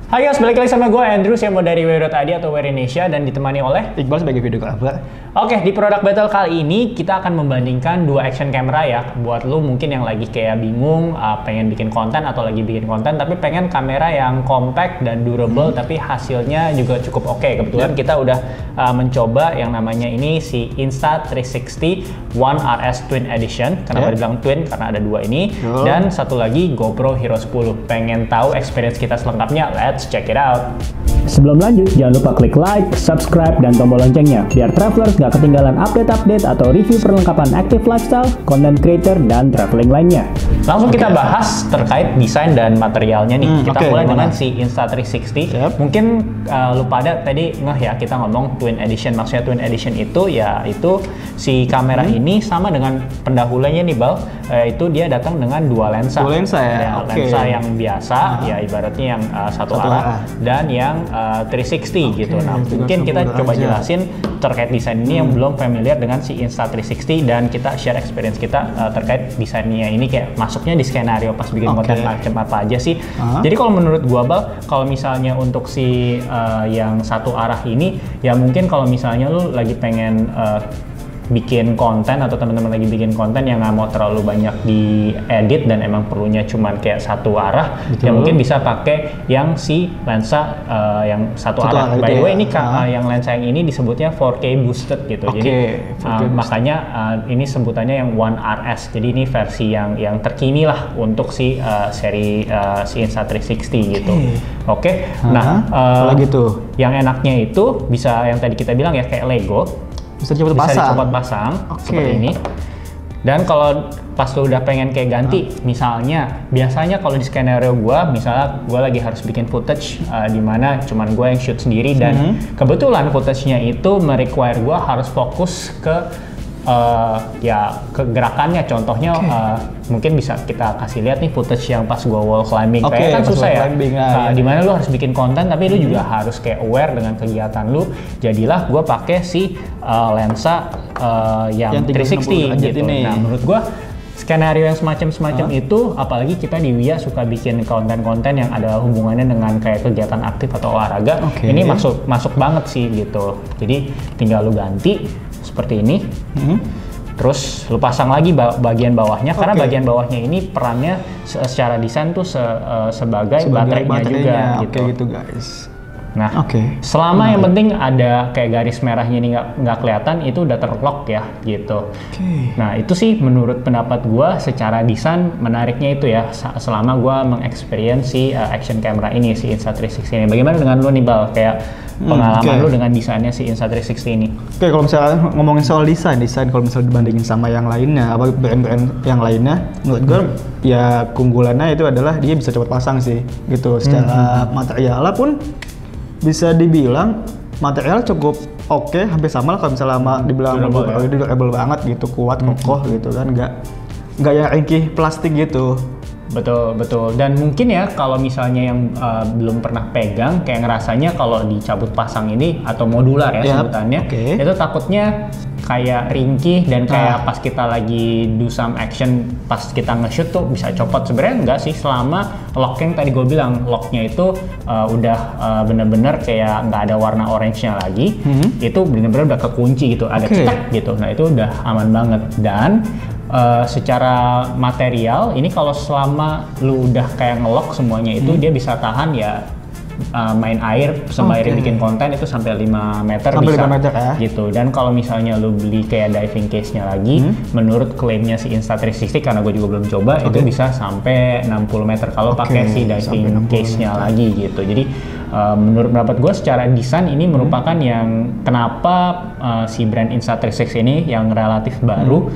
Hai guys, balik lagi sama gue Andrew yang mau dari Wear.id atau Wear Indonesia dan ditemani oleh Iqbal sebagai videographer. Oke, di product battle kali ini kita akan membandingkan dua action camera ya. Buat lu mungkin yang lagi kayak bingung, pengen bikin konten atau lagi bikin konten tapi pengen kamera yang compact dan durable tapi hasilnya juga cukup oke. Kebetulan kita udah mencoba yang namanya ini si Insta360 One RS Twin Edition. Kenapa dibilang twin? Karena ada dua ini. Dan satu lagi GoPro Hero 10. Pengen tahu experience kita selengkapnya? Let's check it out. Sebelum lanjut, jangan lupa klik like, subscribe, dan tombol loncengnya biar travelers gak ketinggalan update-update atau review perlengkapan active lifestyle, content creator, dan traveling lainnya. Langsung kita bahas terkait desain dan materialnya nih. Kita mulai dengan si Insta360. Mungkin lu pada tadi ngeh ya kita ngomong Twin Edition. Maksudnya Twin Edition itu ya itu si kamera ini sama dengan pendahulunya nih Bal. Itu dia datang dengan dua lensa. Dua lensa ya? Lensa yang biasa, ya ibaratnya yang satu arah dan yang 360 gitu. Nah, mungkin kita coba jelasin terkait desain ini yang belum familiar dengan si Insta360 dan kita share experience kita terkait desainnya ini kayak masuknya di skenario pas bikin konten macam apa aja sih. Jadi kalau menurut gua Bal, kalau misalnya untuk si yang satu arah ini ya mungkin kalau misalnya lu lagi pengen bikin konten atau teman-teman lagi bikin konten yang nggak mau terlalu banyak diedit dan emang perlunya cuman kayak satu arah, ya mungkin bisa pakai yang si lensa yang satu arah. By the way ini yang lensa yang ini disebutnya 4K boosted gitu. Jadi makanya ini sebutannya yang One RS. Jadi ini versi yang terkini lah untuk si seri si Insta360 gitu. Nah gitu. Yang enaknya itu bisa yang tadi kita bilang ya kayak Lego. Bisa dicopot pasang seperti ini. Dan kalau pas lu udah pengen kayak ganti, misalnya biasanya kalau di skenario gua, misalnya gua lagi harus bikin footage di mana cuman gua yang shoot sendiri dan kebetulan footage-nya itu merequire gua harus fokus ke ya kegerakannya. Contohnya mungkin bisa kita kasih lihat nih footage yang pas gua wall climbing. Kayak kan susah ya, dimana lu harus bikin konten tapi lu juga harus kayak aware dengan kegiatan lu. Jadilah gua pakai si lensa yang 360 gitu. Nah menurut gua skenario yang semacam itu, apalagi kita di Wia suka bikin konten-konten yang ada hubungannya dengan kayak kegiatan aktif atau olahraga, ini masuk banget sih gitu. Jadi tinggal lu ganti seperti ini, terus lu pasang lagi bagian bawahnya, karena bagian bawahnya ini perannya secara desain tuh sebagai baterainya juga gitu guys. Nah, selama yang penting ada kayak garis merahnya ini nggak kelihatan, itu udah terlock ya gitu. Nah itu sih menurut pendapat gua secara desain menariknya itu ya, selama gua mengexperience si action camera ini, si Insta360 ini. Bagaimana dengan lu nih Bal, kayak pengalaman lu dengan desainnya si Insta360 ini? Kalau misalnya ngomongin soal desain kalau misalnya dibandingin sama yang lainnya, apa brand-brand yang lainnya, menurut gua ya keunggulannya itu adalah dia bisa cepat pasang sih gitu. Secara materialnya pun bisa dibilang material cukup oke, hampir sama lah kalau misalnya dibilang durable banget gitu, kuat, kokoh gitu kan, nggak yang ringkih plastik gitu. Betul. Dan mungkin ya kalau misalnya yang belum pernah pegang kayak ngerasanya kalau dicabut pasang ini atau modular ya sebutannya, itu takutnya kayak ringkih dan kayak pas kita lagi do some action pas kita nge-shoot tuh bisa copot. Sebenarnya enggak sih, selama lock yang tadi gue bilang, locknya itu udah bener-bener kayak nggak ada warna orange-nya lagi, itu bener-bener udah kekunci gitu, ada cetak gitu. Nah itu udah aman banget. Dan secara material ini kalau selama lu udah kayak ngelock semuanya itu dia bisa tahan ya main air sembari bikin konten itu sampai 5 meter bisa 5 meter ya? Gitu. Dan kalau misalnya lu beli kayak diving case-nya lagi, menurut klaimnya si Insta360, karena gue juga belum coba, itu bisa sampai 60 meter kalau pakai si diving case-nya lagi gitu. Jadi menurut pendapat gue secara desain ini merupakan yang kenapa si brand Insta360 ini yang relatif baru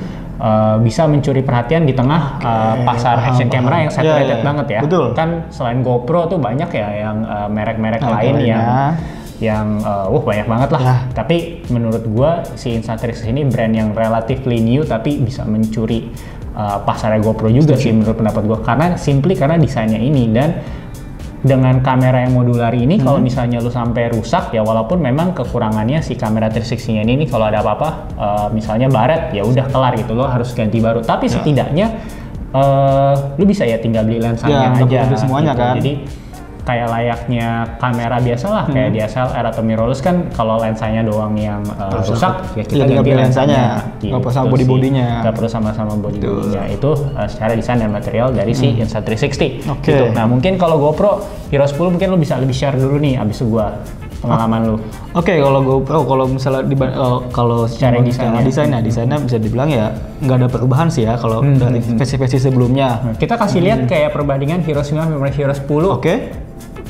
bisa mencuri perhatian di tengah pasar action camera yang saturated banget ya. Kan selain GoPro tuh banyak ya yang merek-merek lain yang banyak banget lah. Tapi menurut gua si Insta360 ini brand yang relatively new tapi bisa mencuri pasarnya GoPro juga sih menurut pendapat gua, karena desainnya ini. Dan dengan kamera yang modular ini, kalau misalnya lu sampai rusak ya, walaupun memang kekurangannya si kamera 360-nya ini kalau ada apa-apa misalnya baret ya udah kelar gitu, lo harus ganti baru. Tapi setidaknya lu bisa ya tinggal beli lensanya aja semuanya gitu. kan. Jadi kayak layaknya kamera biasa lah, kayak DSLR atau mirrorless kan kalau lensanya doang yang rusak, ya kita ganti lensanya. Nggak perlu sama body-bodinya. Nggak perlu sama body-bodinya. Itu secara desain dan material dari si Insta360. Gitu. Nah mungkin kalau GoPro Hero 10 mungkin lu bisa lebih share dulu nih abis gua pengalaman lu. Kalau GoPro, kalau misalnya kalau secara desainnya bisa dibilang ya nggak ada perubahan sih ya kalau dari versi-versi sebelumnya. Kita kasih lihat kayak perbandingan Hero 9 sama Hero 10.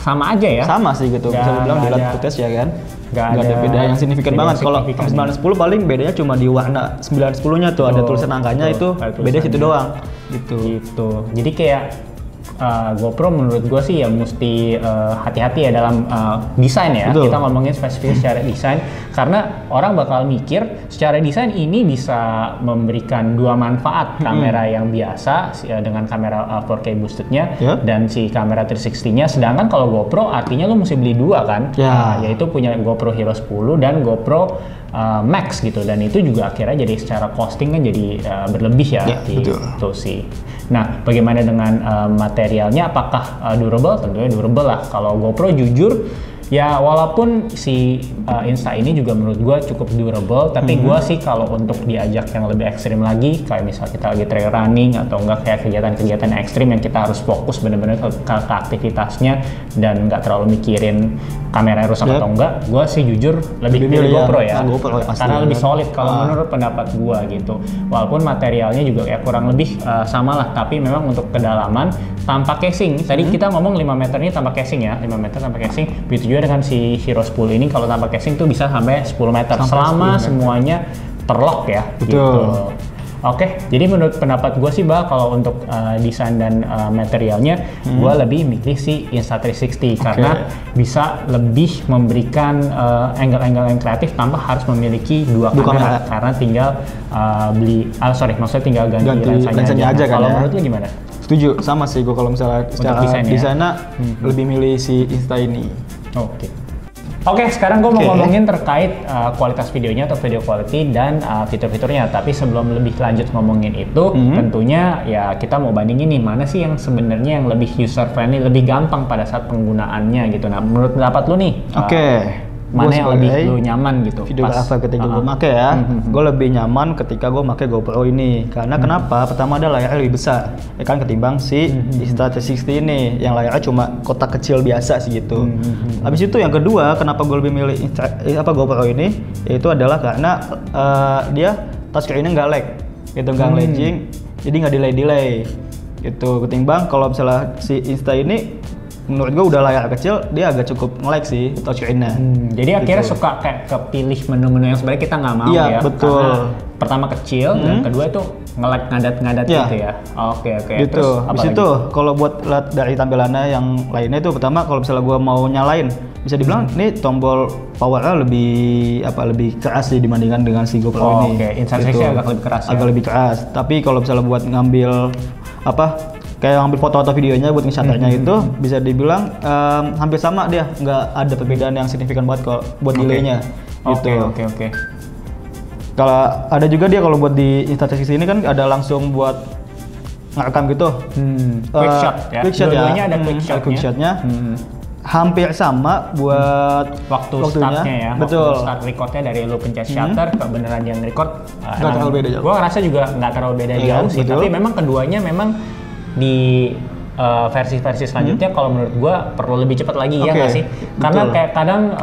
Sama aja ya. Sama sih gitu. Bisa dibilang di lihat footage ya kan. Nggak ada beda yang signifikan banget. Kalau 910 paling bedanya cuma di warna 910-nya tuh ada tulisan angkanya itu beda situ doang. Gitu. Jadi kayak GoPro menurut gue sih ya mesti hati-hati ya dalam desain ya. Betul. Kita ngomongin spesifik secara desain karena orang bakal mikir secara desain ini bisa memberikan dua manfaat, kamera yang biasa dengan kamera 4K boostednya dan si kamera 360-nya. Sedangkan kalau GoPro artinya lu mesti beli dua kan, yaitu punya GoPro Hero 10 dan GoPro Max gitu, dan itu juga akhirnya jadi secara costing kan jadi berlebih ya, gitu sih. Nah, bagaimana dengan materialnya? Apakah durable? Tentunya durable lah. Kalau GoPro jujur, ya walaupun si Insta ini juga menurut gue cukup durable, tapi gue sih kalau untuk diajak yang lebih ekstrim lagi, kayak misal kita lagi trail running atau enggak kayak kegiatan-kegiatan ekstrim yang kita harus fokus bener-bener ke aktivitasnya dan nggak terlalu mikirin kamera rusak atau enggak, gue sih jujur lebih pilih GoPro ya. GoPro karena lebih solid kalau menurut pendapat gue gitu. Walaupun materialnya juga ya kurang lebih sama lah, tapi memang untuk kedalaman tanpa casing. Tadi kita ngomong 5 meter ini tanpa casing ya, 5 meter tanpa casing. Begitu juga dengan si Hero 10 ini kalau tanpa casing tuh bisa sampai 10 meter selama 10 meter. Semuanya terlock ya. Betul. Gitu. Oke, jadi menurut pendapat gue sih kalau untuk desain dan materialnya gue lebih milih si Insta360 karena bisa lebih memberikan angle-angle yang kreatif tanpa harus memiliki dua kamera karena tinggal maksudnya tinggal ganti lensanya aja kan. Kalau menurut lu gimana? Setuju, sama sih gue kalau misalnya secara desainnya lebih milih si Insta ini. Oke, sekarang gue mau ngomongin terkait kualitas videonya atau video quality dan fitur-fiturnya. Tapi sebelum lebih lanjut ngomongin itu, tentunya ya kita mau bandingin nih mana sih yang sebenarnya yang lebih user friendly, lebih gampang pada saat penggunaannya gitu. Nah, menurut pendapat lu nih, mana yang lebih lu nyaman gitu? Videographer ketika gue pakai ya, gue lebih nyaman ketika gue pakai GoPro ini. Karena kenapa? Pertama ada layarnya lebih besar, ya kan ketimbang si Insta360 ini, yang layarnya cuma kotak kecil biasa sih gitu. Habis itu yang kedua, kenapa gue lebih milih GoPro ini? Yaitu adalah karena dia touchscreen-nya nggak lag, gitu nggak lagging, jadi nggak delay gitu. Ketimbang kalau misalnya si Insta ini menurut gue udah layar kecil, dia agak cukup nge-lag sih touchscreen-nya. Jadi akhirnya suka kayak kepilih menu-menu yang sebenarnya kita nggak mau ya. Betul. Karena pertama kecil, dan kedua itu nge-lag ngadat-ngadat gitu ya. Oke. Gitu. Habis itu kalau buat lihat dari tampilannya yang lainnya itu, pertama kalau misalnya gue mau nyalain, bisa dibilang ini tombol power-nya lebih keras sih dibandingkan dengan si GoPro ini. Oke, Insta360 agak lebih keras ya. Agak lebih keras. Tapi kalau misalnya buat ngambil kayak ngambil foto atau videonya buat nge-shutternya itu bisa dibilang hampir sama dia, nggak ada perbedaan yang signifikan banget kalau buat delaynya. Oke. Kalau ada juga dia kalau buat di Insta360 ini kan ada langsung buat ngerekam gitu. Quick shot ya. Dua-duanya ada quick shotnya. Hampir sama buat waktunya. Startnya ya. Betul. Waktu start recordnya dari lu pencet shutter ke beneran yang record. Nggak terlalu beda jauh. Gue ngerasa juga nggak terlalu beda jauh sih. Tapi memang keduanya memang di versi-versi selanjutnya kalau menurut gue perlu lebih cepat lagi ya nggak sih? Karena kayak kadang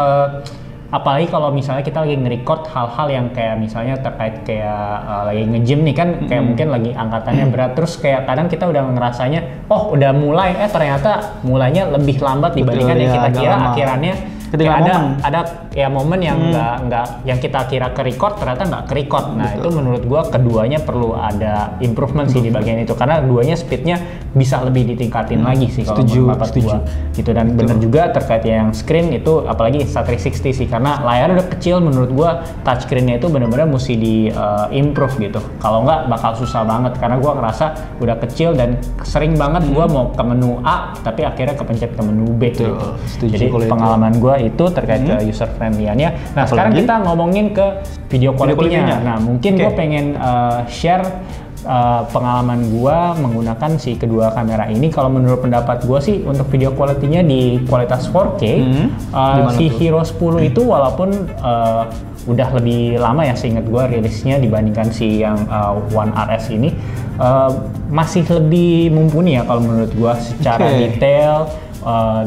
apalagi kalau misalnya kita lagi nge-record hal-hal yang kayak misalnya terkait kayak lagi nge-gym nih kan, kayak mungkin lagi angkatannya berat, terus kayak kadang kita udah ngerasanya udah mulai ternyata mulainya lebih lambat dibandingkan yang kita kira akhirannya. Ada ya momen yang nggak yang kita kira ke record ternyata nggak ke record. Nah itu menurut gua keduanya perlu ada improvement sih di bagian itu, karena keduanya speednya bisa lebih ditingkatin lagi sih kalau menurut gua gitu. Dan bener juga terkait yang screen itu, apalagi Insta360 sih, karena layarnya udah kecil, menurut gua touchscreen-nya itu bener-bener mesti di improve gitu. Kalau nggak bakal susah banget, karena gua ngerasa udah kecil dan sering banget gua mau ke menu A tapi akhirnya kepencet ke menu B gitu. Jadi pengalaman gua itu terkait ke user friendly-nya. Nah, sekarang kita ngomongin ke video quality-nya. Nah, mungkin gue pengen share pengalaman gua menggunakan si kedua kamera ini, kalau menurut pendapat gua sih untuk video quality-nya di kualitas 4K, si Hero 10 itu walaupun udah lebih lama ya seingat gua rilisnya dibandingkan si yang One RS ini, masih lebih mumpuni ya kalau menurut gua secara detail.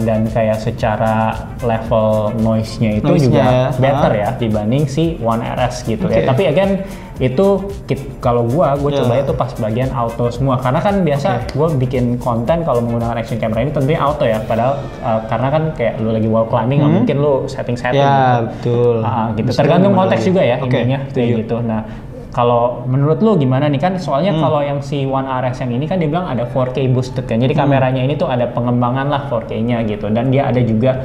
Dan kayak secara level noise-nya itu juga better ya dibanding si One RS gitu ya. Tapi again itu kalau gue coba itu pas bagian auto semua, karena kan biasa gue bikin konten kalau menggunakan action camera ini tentunya auto ya, padahal karena kan kayak lu lagi wall climbing nggak mungkin lu setting gitu. Betul. Gitu. Tergantung konteks juga ya ininya kayak gitu. Nah, kalau menurut lu gimana nih kan soalnya kalau yang si One RS yang ini kan dia bilang ada 4K boosted kan, jadi kameranya ini tuh ada pengembangan lah 4K-nya gitu, dan dia ada juga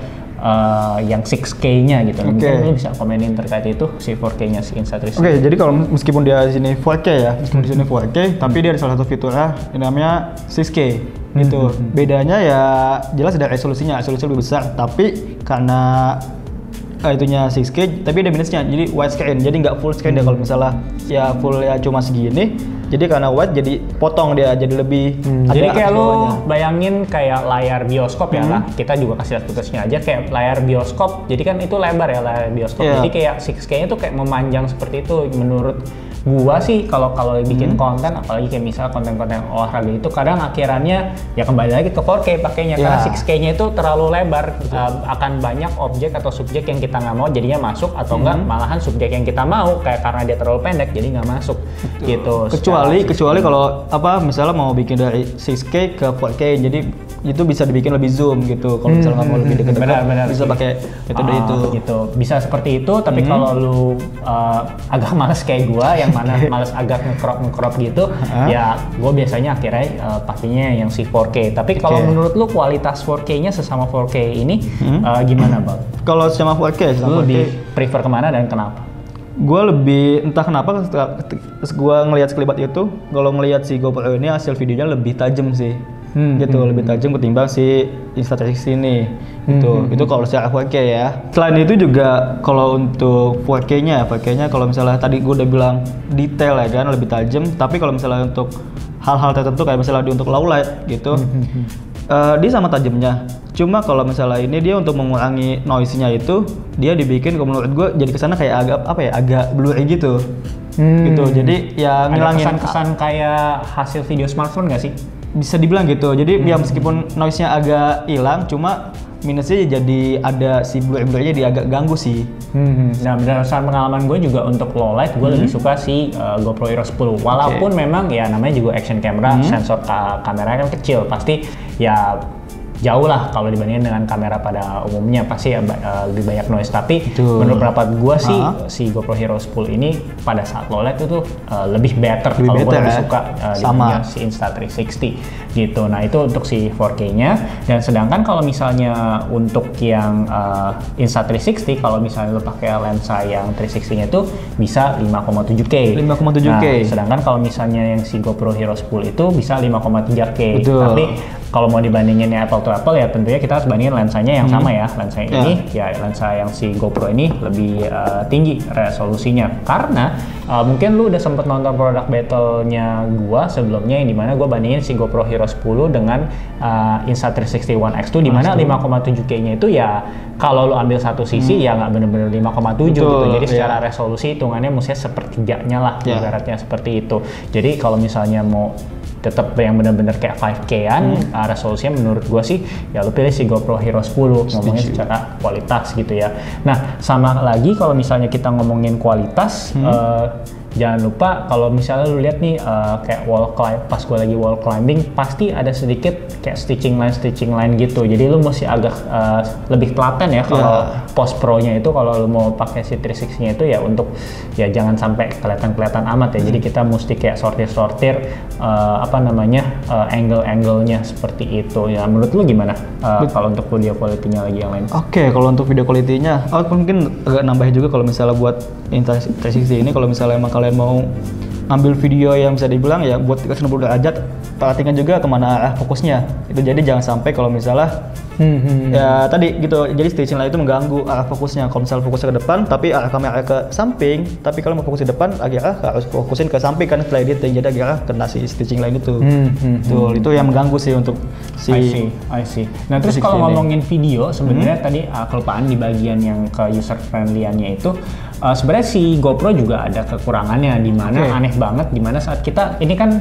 yang 6K-nya gitu. Mungkin lu bisa komenin terkait itu si 4K-nya si Insta360. Jadi kalau meskipun dia di sini 4K ya, meskipun di sini 4K, tapi dia ada salah satu fiturnya yang namanya 6K gitu. Bedanya ya jelas ada resolusinya lebih besar, tapi karena itunya 6K, tapi ada minusnya, jadi widescreen, jadi nggak full screen deh. Kalau misalnya ya full ya cuma segini, jadi karena wide jadi potong dia, jadi lebih jadi kayak lu bayangin kayak layar bioskop ya lah, kita juga kasih lihat footage-nya aja kayak layar bioskop, jadi kan itu lebar ya layar bioskop, jadi kayak 6K-nya tuh kayak memanjang seperti itu. Menurut gua sih kalau bikin konten, apalagi kayak misalnya konten-konten olahraga itu kadang akhirannya ya kembali lagi ke 4K pakainya, karena 6K-nya itu terlalu lebar, akan banyak objek atau subjek yang kita nggak mau jadinya masuk, atau enggak malahan subjek yang kita mau kayak karena dia terlalu pendek jadi nggak masuk gitu. Kecuali kalau misalnya mau bikin dari 6K ke 4K, jadi itu bisa dibikin lebih zoom gitu. Kalau misalnya nggak mau lebih dekat-dekat, bisa pakai metode itu. Gitu. Bisa seperti itu, tapi kalau lu agak males kayak gua yang mana males agak nge-crop gitu, ya gua biasanya akhirnya pakainya yang si 4K. Tapi kalau menurut lu kualitas 4K-nya sesama 4K ini gimana, Bang? Kalau sama 4K, lu lebih prefer kemana dan kenapa? Gue lebih entah kenapa gue ngelihat sekelibat itu, kalau ngelihat si GoPro ini hasil videonya lebih tajam sih, gitu, lebih tajam ketimbang si Insta360 ini, gitu. Itu kalau secara 4K ya. Selain itu juga kalau untuk 4K-nya kalau misalnya tadi gue udah bilang detail ya kan lebih tajam, tapi kalau misalnya untuk hal-hal tertentu kayak misalnya untuk low light gitu, dia sama tajamnya. Cuma kalau misalnya ini dia untuk mengurangi noise-nya itu dia dibikin kalau menurut gue jadi kesana kayak agak blurry gitu. Gitu. Jadi ya ngilangin kesan kayak hasil video smartphone nggak sih? Bisa dibilang gitu. Jadi ya meskipun noise-nya agak hilang, cuma minusnya jadi ada si blur-blurnya dia agak ganggu sih. Nah, berdasarkan pengalaman gue juga untuk low light gue lebih suka si GoPro Hero 10. Walaupun memang ya namanya juga action camera, sensor kameranya kan kecil, pasti ya jauh lah kalau dibandingkan dengan kamera pada umumnya, pasti ya lebih banyak noise. Tapi menurut pendapat gue sih si GoPro Hero 10 ini pada saat low light itu lebih better kalau gue lebih suka dibandingkan si Insta360 gitu. Nah itu untuk si 4K-nya. Dan sedangkan kalau misalnya untuk yang Insta360, kalau misalnya lo pakai lensa yang 360-nya itu bisa 5,7K. 5,7K. Nah, sedangkan kalau misalnya yang si GoPro Hero 10 itu bisa 5,3K. Tapi kalau mau dibandingin apple to apple ya tentunya kita harus bandingin lensanya yang sama ya. Lensa ini ya lensa yang si GoPro ini lebih tinggi resolusinya, karena mungkin lu udah sempet nonton produk battle-nya gua sebelumnya yang dimana gua bandingin si GoPro Hero 10 dengan Insta360 One X2, dimana 5,7K-nya itu ya kalau lu ambil satu sisi ya nggak bener-bener 5,7 gitu. Jadi secara resolusi hitungannya mestinya sepertiganya lah, ibaratnya seperti itu. Jadi kalau misalnya mau tetap yang benar-benar kayak 5K-an resolusinya, menurut gue sih ya lu pilih si GoPro Hero 10 ngomongin secara kualitas gitu ya. Nah sama lagi kalau misalnya kita ngomongin kualitas, jangan lupa kalau misalnya lu lihat nih kayak pas gue lagi wall climbing pasti ada sedikit kayak stitching line gitu, jadi lu mesti agak lebih telaten ya kalau post pro-nya itu. Kalau lu mau pakai si 360-nya itu ya untuk ya jangan sampai kelihatan amat ya, jadi kita mesti kayak sortir angle-angle-nya seperti itu ya. Menurut lu gimana kalau untuk video quality-nya lagi yang lain? Oke, kalau untuk video quality-nya mungkin agak nambahin juga kalau misalnya buat Insta360 ini, kalau misalnya emang kalian mau ambil video yang bisa dibilang ya buat 360 derajat, perhatikan juga kemana arah fokusnya itu. Jadi jangan sampai kalau misalnya Ya tadi gitu, jadi staging lain itu mengganggu arah fokusnya. Kalau misalnya fokusnya ke depan, tapi arah kamera ke samping, tapi kalau mau fokus ke depan, akhirnya harus fokusin ke samping kan setelah editing, jadi akhirnya kena si staging lain itu. Betul, itu yang mengganggu sih untuk si. I see. Nah terus kalau ngomongin video, sebenarnya tadi kelupaan di bagian yang ke user friendly-nya itu, sebenarnya si GoPro juga ada kekurangannya, di mana aneh banget, di mana saat kita ini kan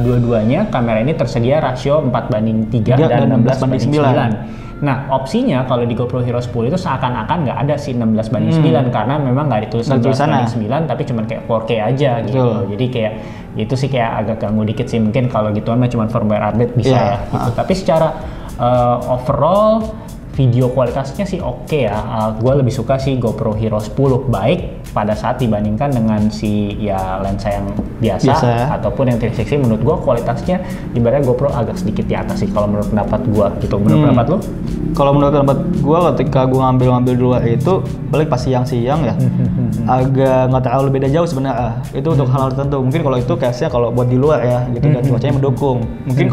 dua-duanya kamera ini tersedia rasio 4:3 dan 16:9. Nah, opsinya kalau di GoPro Hero 10 itu seakan-akan nggak ada sih 16:9 karena memang nggak ditulis 16:9 tapi cuma kayak 4K aja gitu. Jadi kayak itu sih kayak agak ganggu dikit sih, mungkin kalau gituan mah cuma firmware update bisa ya gitu. Tapi secara overall video kualitasnya sih oke ya. Gue lebih suka sih GoPro Hero 10 baik pada saat dibandingkan dengan si ya lensa yang biasa ataupun yang 360. Menurut gue kualitasnya ibaratnya GoPro agak sedikit di atas sih kalau menurut pendapat gue gitu. Menurut pendapat lo? Kalau menurut pendapat gue ketika gue ngambil di luar itu balik pas siang-siang ya agak nggak terlalu beda jauh sebenarnya. Itu untuk hal-hal tertentu. Mungkin kalau itu case-nya kalau buat di luar ya gitu dan cuacanya mendukung. Mungkin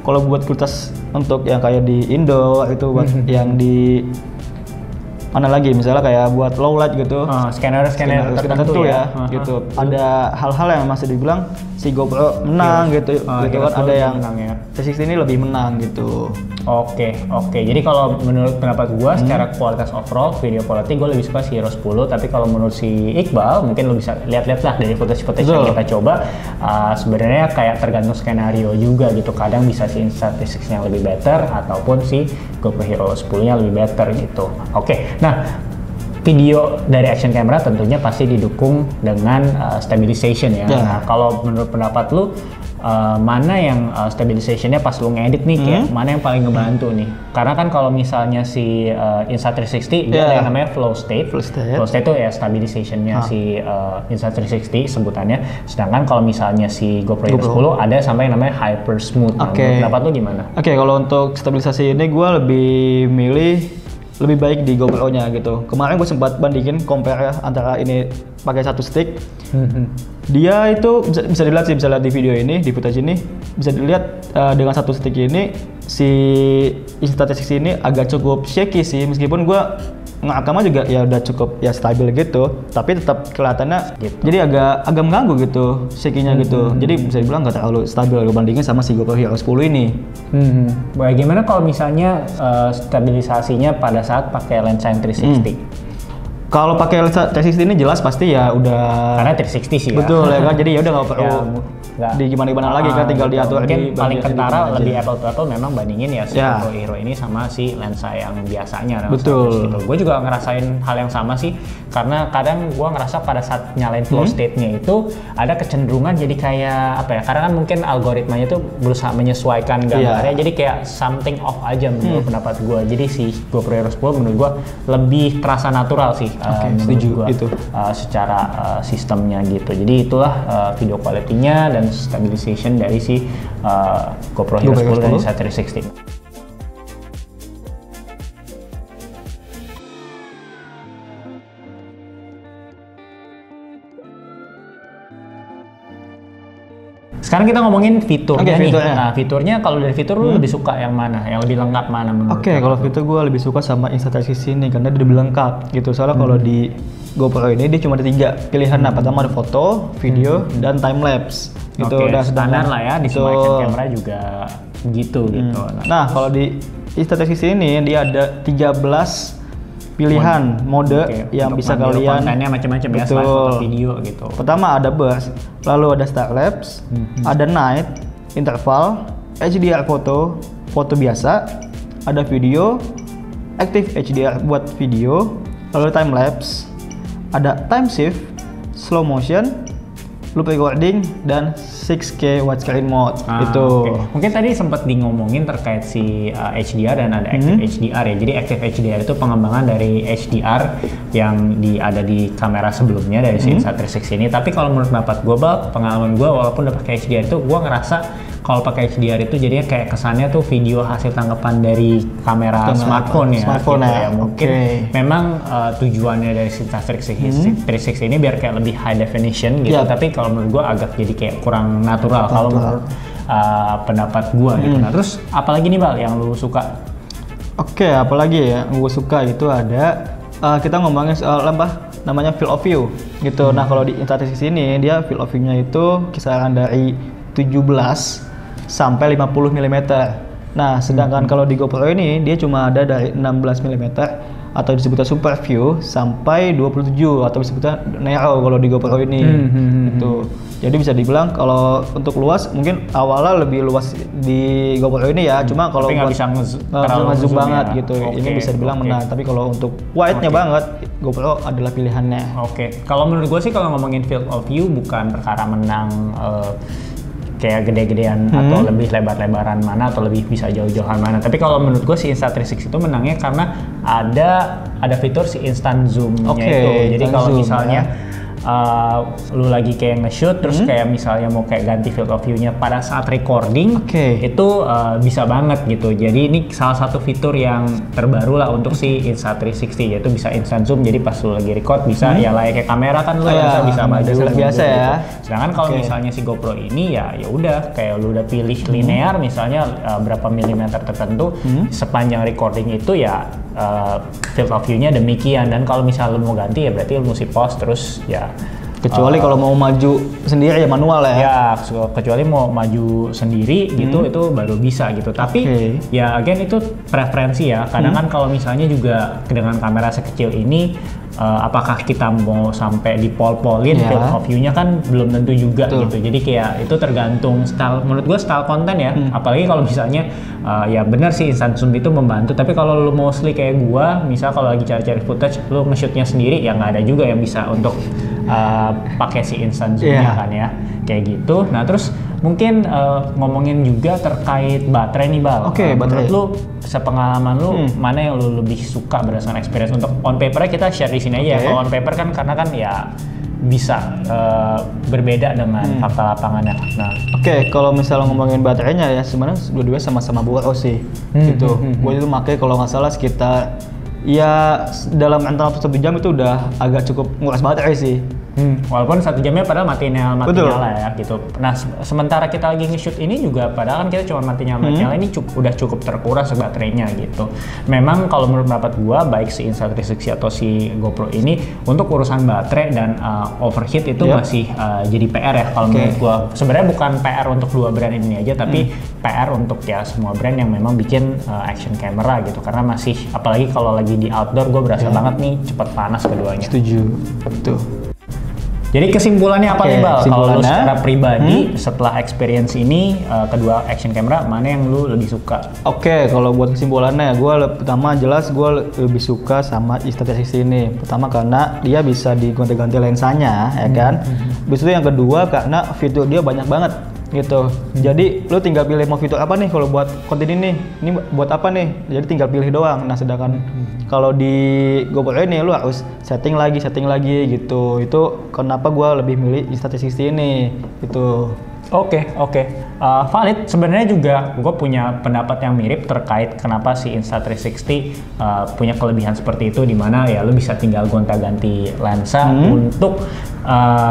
kalau buat kualitas untuk yang kayak di Indo itu buat yang di mana lagi misalnya kayak buat low light gitu, scanner tertentu ya, gitu. Ada hal-hal yang masih dibilang si GoPro menang gitu kan ada yang 360 ini lebih menang gitu. Oke. Jadi kalau menurut pendapat gua secara kualitas overall video quality gua lebih suka si Hero 10, tapi kalau menurut si Iqbal mungkin lo bisa lihat-lihat lah dari footage yang kita coba. Sebenarnya kayak tergantung skenario juga gitu. Kadang bisa si Insta360 yang lebih better ataupun si GoPro Hero 10-nya lebih better gitu. Oke. Nah, video dari action camera tentunya pasti didukung dengan stabilization ya. Nah, kalau menurut pendapat lu mana yang stabilizationnya pas lu ngedit nih kayak mana yang paling ngebantu nih? Karena kan kalau misalnya si Insta360 dia ada yang namanya flow state. Flow state itu ya stabilizationnya si Insta360 sebutannya. Sedangkan kalau misalnya si GoPro Hero 10 ada sampai yang namanya hyper smooth. Nah, menurut pendapat lu gimana? Kalau untuk stabilisasi ini gue lebih baik di GoPro-nya gitu. Kemarin gue sempat bandingin compare ya antara ini pakai satu stick. Dia itu bisa dilihat sih, bisa lihat di video ini, di footage ini bisa dilihat dengan satu stick ini si Insta360 ini agak cukup shaky sih, meskipun gue ngerekamnya juga ya udah cukup ya stabil gitu, tapi tetap kelihatannya gitu. Jadi agak mengganggu gitu shaky-nya gitu. Jadi bisa dibilang nggak terlalu stabil dibandingin sama si GoPro Hero 10 ini. Bagaimana kalau misalnya stabilisasinya pada saat pakai lensa yang 360? Kalau pakai lensa 360 ini jelas pasti ya udah karena 360 sih ya. Betul ya kan, jadi ya udah nggak perlu di gimana lagi kan, tinggal diatur mungkin paling kentara lebih apple to apple memang bandingin ya si GoPro Hero ini sama si lensa yang biasanya. Betul. Gitu. Gue juga ngerasain hal yang sama sih, karena kadang gue ngerasa pada saat nyalain flow state-nya itu ada kecenderungan jadi kayak apa ya, karena kan mungkin algoritmanya itu berusaha menyesuaikan gambarnya, jadi kayak something off aja menurut pendapat gue. Jadi si GoPro Hero 10 menurut gue lebih terasa natural sih. Setuju itu secara sistemnya gitu. Jadi itulah video quality-nya dan stabilization dari si GoPro Hero 10 dan Insta360. Sekarang kita ngomongin fiturnya nih. Nah, fiturnya kalau dari fitur lu lebih suka yang mana? Yang lebih lengkap mana menurut lu? Kalau fitur gue lebih suka sama Insta360 ini karena dia lebih lengkap gitu. Soalnya kalau di GoPro ini dia cuma ada 3 pilihan. Pertama ada foto, video, dan time lapse. Gitu udah standar lah ya, di semua action camera juga begitu gitu. Nah, kalau di Insta360 ini dia ada 13 pilihan mode yang bisa kalian kontennya macam-macam ya, selain foto video gitu. Pertama ada burst, lalu ada start lapse, ada night, interval, HDR foto, foto biasa, ada video, active HDR buat video, lalu time lapse, ada time shift, slow motion, loop recording, dan 6K widescreen mode itu. Mungkin tadi sempat ngomongin terkait si HDR dan ada active HDR ya. Jadi active HDR itu pengembangan dari HDR yang ada di kamera sebelumnya dari si Insta360 ini. Tapi kalau menurut pendapat gue, pengalaman gue walaupun udah pakai HDR itu, gue ngerasa kalau pakai HDR itu jadinya kayak kesannya tuh video hasil tangkapan dari kamera smartphone ya. Smartphone gitu ya. Mungkin memang tujuannya dari Insta360 ini biar kayak lebih high definition gitu. Tapi kalau menurut gue agak jadi kayak kurang natural kalau menurut pendapat gue gitu. Nah terus apalagi nih Bal yang lu suka? Oke, apalagi ya gue suka itu ada kita ngomongin soal apa namanya field of view gitu. Nah kalau di Insta360 ini dia field of view-nya itu kisaran dari 17 sampai 50 mm. Nah sedangkan kalau di GoPro ini dia cuma ada dari 16 mm atau disebutnya super view sampai 27 atau disebutnya narrow kalau di GoPro ini gitu. Jadi bisa dibilang kalau untuk luas mungkin awalnya lebih luas di GoPro ini ya, cuma kalau tapi nggak bisa nge-zoom banget ya. gitu. Ini bisa dibilang menang, tapi kalau untuk wide-nya banget GoPro adalah pilihannya. Kalau menurut gue sih kalau ngomongin field of view bukan perkara menang kayak gede-gedean atau lebih lebar-lebaran mana atau lebih bisa jauh-jauhan mana. Tapi kalau menurut gue si Insta360 itu menangnya karena ada fitur si instant zoom-nya itu. Jadi kalau misalnya lu lagi kayak nge-shoot terus kayak misalnya mau kayak ganti field of view-nya pada saat recording itu bisa banget gitu. Jadi ini salah satu fitur yang terbaru lah untuk si Insta360 yaitu bisa instant zoom. Jadi pas lu lagi record bisa ya layaknya kamera kan lu bisa maju biasa ya. Gitu. Sedangkan kalau misalnya si GoPro ini ya udah kayak lu udah pilih linear misalnya berapa milimeter tertentu sepanjang recording itu ya field of view-nya demikian. Dan kalau misalnya lu mau ganti ya berarti lu mesti pause terus ya. Kecuali kalau mau maju sendiri ya manual ya. Ya, kecuali mau maju sendiri gitu itu baru bisa gitu. Tapi ya again itu preferensi ya. Kadang kan kalau misalnya juga dengan kamera sekecil ini apakah kita mau sampai di pol-polin field of view-nya kan belum tentu juga gitu. Jadi kayak itu tergantung style, menurut gue style konten ya. Apalagi kalau misalnya ya benar sih instant zoom itu membantu, tapi kalau lu mostly kayak gua, misal kalau lagi cari-cari footage lu nge-shootnya sendiri ya nggak ada juga yang bisa untuk pakai si instant zoom-nya kan ya. Kayak gitu. Nah, terus mungkin ngomongin juga terkait baterai nih, Bal. Menurut lu sepengalaman lu mana yang lu lebih suka berdasarkan experience? Untuk on paper kita share di sini aja. Kalau on paper kan karena kan ya bisa berbeda dengan fakta lapangannya. Nah, kalau misalnya ngomongin baterainya ya sebenarnya dua-duanya sama-sama boros sih. Gitu. Gue itu pakai kalau nggak salah sekitar ya dalam antara 1 jam itu udah agak cukup nguras baterai sih. Walaupun 1 jamnya padahal mati nyala ya gitu. Nah sementara kita lagi nge-shoot ini juga padahal kan kita cuma mati nyala ini udah cukup terkuras baterainya gitu. Memang kalau menurut pendapat gua baik si Insta360 atau si GoPro ini untuk urusan baterai dan overheat itu masih jadi PR ya kalau menurut gua. Sebenarnya bukan PR untuk dua brand ini aja tapi PR untuk ya semua brand yang memang bikin action camera gitu, karena masih apalagi kalau lagi di outdoor gua berasa banget nih cepet panas keduanya. Setuju. Betul. Jadi kesimpulannya apa nih, Bal? Kalau lu secara pribadi setelah experience ini kedua action camera mana yang lu lebih suka? Kalau buat kesimpulannya gue pertama jelas gue lebih suka sama Insta360 ini. Pertama karena dia bisa diganti-ganti lensanya ya kan. Habis itu yang kedua karena fitur dia banyak banget gitu. Jadi lu tinggal pilih mau fitur apa nih kalau buat konten ini buat apa nih. Jadi tinggal pilih doang. Nah sedangkan kalau di GoPro ini lu harus setting lagi gitu. Itu kenapa gue lebih milih Insta360 ini gitu. Valid. Sebenarnya juga gue punya pendapat yang mirip terkait kenapa si Insta360 punya kelebihan seperti itu, dimana ya lu bisa tinggal gonta-ganti lensa untuk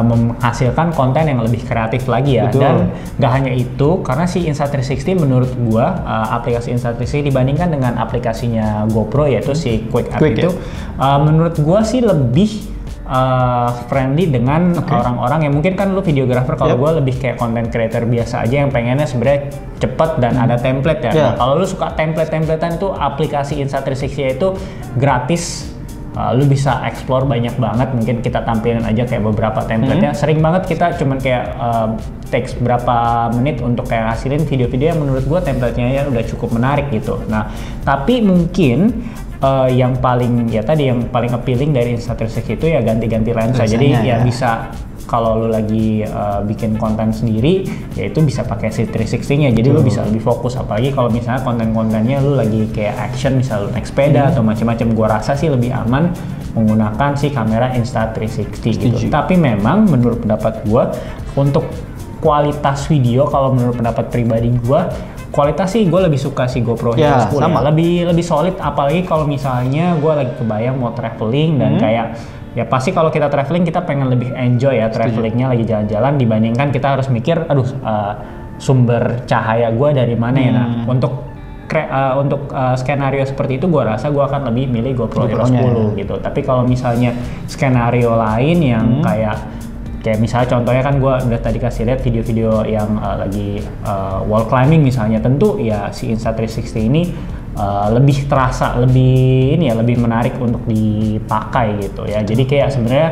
menghasilkan konten yang lebih kreatif lagi ya. Dan gak hanya itu, karena si Insta360 menurut gue aplikasi Insta360 dibandingkan dengan aplikasinya GoPro yaitu si Quick App itu menurut gue sih lebih friendly dengan orang-orang yang mungkin kan lu videographer, kalau gue lebih kayak content creator biasa aja yang pengennya sebenarnya cepet dan ada template ya. Nah, kalau lu suka template-templatean itu aplikasi Insta360 itu gratis. Lu bisa explore banyak banget, mungkin kita tampilin aja kayak beberapa template-nya. Sering banget kita cuman kayak takes berapa menit untuk kayak hasilin video-video yang menurut gue template-nya ya udah cukup menarik gitu. Nah, tapi mungkin yang paling appealing dari Insta360 itu ya ganti-ganti lensa. Jadi ya bisa kalau lu lagi bikin konten sendiri ya itu bisa pakai si 360-nya. Jadi lu bisa lebih fokus, apalagi kalau misalnya konten-kontennya lu lagi kayak action, misal lu naik sepeda atau macam-macam. Gua rasa sih lebih aman menggunakan si kamera Insta360 gitu. Tapi memang menurut pendapat gua untuk kualitas video, kalau menurut pendapat pribadi gua, kualitas sih gue lebih suka si GoPro Hero 10 ya. Lebih solid, apalagi kalau misalnya gue lagi kebayang mau traveling dan kayak ya pasti kalau kita traveling kita pengen lebih enjoy ya travelingnya lagi jalan-jalan, dibandingkan kita harus mikir sumber cahaya gue dari mana ya. Nah untuk skenario seperti itu gue rasa gue akan lebih milih GoPro Hero 10 ya. gitu. Tapi kalau misalnya skenario lain yang kayak misalnya contohnya kan gue udah tadi kasih lihat video-video yang lagi wall climbing misalnya, tentu ya si Insta360 ini lebih terasa, lebih menarik untuk dipakai gitu ya. Jadi kayak sebenarnya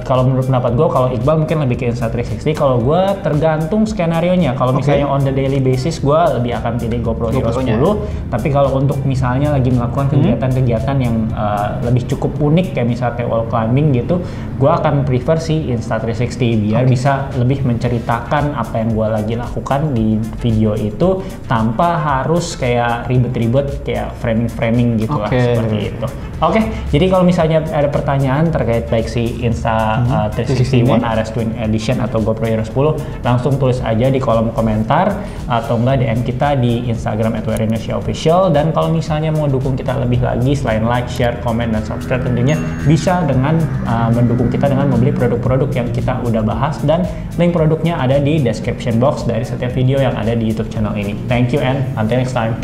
kalau menurut pendapat gue, kalau Iqbal mungkin lebih ke Insta360, kalau gue tergantung skenarionya. Kalau misalnya on the daily basis gue lebih akan pilih GoPro Hero 10. Tapi kalau untuk misalnya lagi melakukan kegiatan-kegiatan yang lebih cukup unik kayak misalnya wall climbing gitu, gue akan prefer si Insta360 biar bisa lebih menceritakan apa yang gue lagi lakukan di video itu tanpa harus kayak ribet-ribet kayak framing-framing gitu lah, seperti itu. Jadi kalau misalnya ada pertanyaan terkait baik si Insta360 One RS Twin Edition atau GoPro Hero 10, langsung tulis aja di kolom komentar atau enggak DM kita di Instagram @WearIndonesiaOfficial. Dan kalau misalnya mau dukung kita lebih lagi selain like, share, komen, dan subscribe, tentunya bisa dengan mendukung kita dengan membeli produk-produk yang kita udah bahas, dan link produknya ada di description box dari setiap video yang ada di YouTube channel ini. Thank you and until next time.